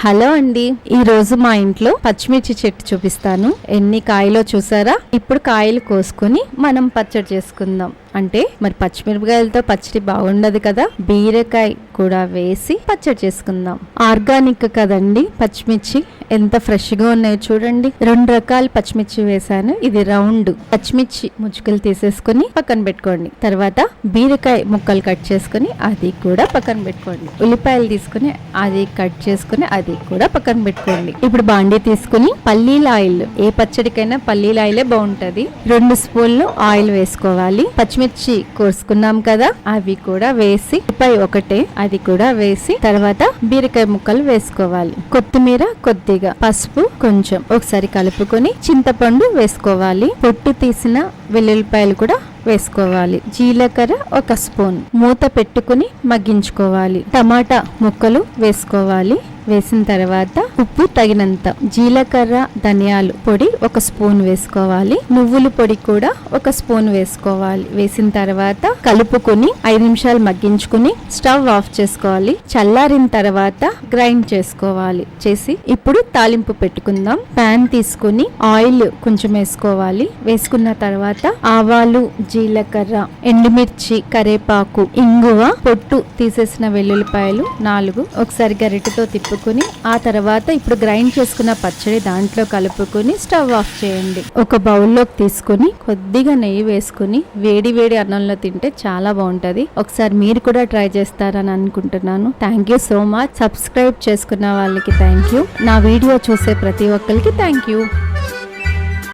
Hello అండి, ఈ రోజు మా ఇంట్లో పచ్చిమిర్చి చెట్టు చూపిస్తాను. ఎన్ని కాయలో చూసారా? ఇప్పుడు కాయలు కోసుకొని మనం పచ్చడి చేసుకుందాం. అంటే మరి పచ్చిమిరపకాయలతో పచ్చడి బాగుండదు కదా, బీరకాయ కూడా వేసి పచ్చడి చేసుకుందాం. ఆర్గానిక్ కదండి పచ్చిమిర్చి, ఎంత ఫ్రెష్ గా ఉన్నాయో చూడండి. 2 రకాల పచ్చిమిర్చి వేసాను. ఇది రౌండ్ పచ్చిమిర్చి ముచ్చుకలు తీసేసుకుని పక్కన పెట్టుకోండి. తర్వాత బీరకాయ ముక్కలు కట్ చేసుకుని అది కూడా పక్కన పెట్టుకోండి. ఉల్లిపాయలు తీసుకుని అది కట్ చేసుకుని అది కూడా పక్కన పెట్టుకోండి. ఇప్పుడు బాండీ తీసుకుని పల్లీల ఆయిల్, ఏ పచ్చడికైనా పల్లీల ఆయిలే బాగుంటది. 2 స్పూన్లు ఆయిల్ వేసుకోవాలి. పచ్చిమిర్చి కోసుకున్నాం కదా, అవి కూడా వేసి, ఉల్లిపాయ ఒకటే అది కూడా వేసి, తర్వాత బీరకాయ ముక్కలు వేసుకోవాలి. కొత్తిమీర కొద్దిగా, పసుపు కొంచెం, ఒకసారి కలుపుకొని చింతపండు వేసుకోవాలి. పొట్టు తీసిన వెల్లుల్లిపాయలు కూడా వేసుకోవాలి. జీలకర్ర 1 స్పూన్, మూత పెట్టుకుని మగ్గించుకోవాలి. టమాటా ముక్కలు వేసుకోవాలి. వేసిన తర్వాత ఉప్పు తగినంత, జీలకర్ర ధనియాలు పొడి 1 స్పూన్ వేసుకోవాలి. నువ్వుల పొడి కూడా 1 స్పూన్ వేసుకోవాలి. వేసిన తర్వాత కలుపుకొని 5 నిమిషాలు మగ్గించుకుని స్టవ్ ఆఫ్ చేసుకోవాలి. చల్లారిన తర్వాత గ్రైండ్ చేసుకోవాలి. చేసి ఇప్పుడు తాలింపు పెట్టుకుందాం. ప్యాన్ తీసుకుని ఆయిల్ కొంచెం వేసుకోవాలి. వేసుకున్న తర్వాత ఆవాలు, జీలకర్ర, ఎండుమిర్చి, కరేపాకు, ఇంగువ, పొట్టు తీసేసిన వెల్లుల్లిపాయలు 4 ఒకసారి గరిటెతో తిప్పుకుని, ఆ తర్వాత ఇప్పుడు గ్రైండ్ చేసుకున్న పచ్చడి దాంట్లో కలుపుకొని స్టవ్ ఆఫ్ చేయండి. ఒక బౌల్లోకి తీసుకుని కొద్దిగా నెయ్యి వేసుకుని వేడి వేడి అన్నంలో తింటే చాలా బాగుంటది. ఒకసారి మీరు కూడా ట్రై చేస్తారని అనుకుంటున్నాను. Thank you so much. Subscribe చేసుకున్న వాళ్ళకి థ్యాంక్ యూ. నా వీడియో చూసే ప్రతి ఒక్కరికి థ్యాంక్ యూ.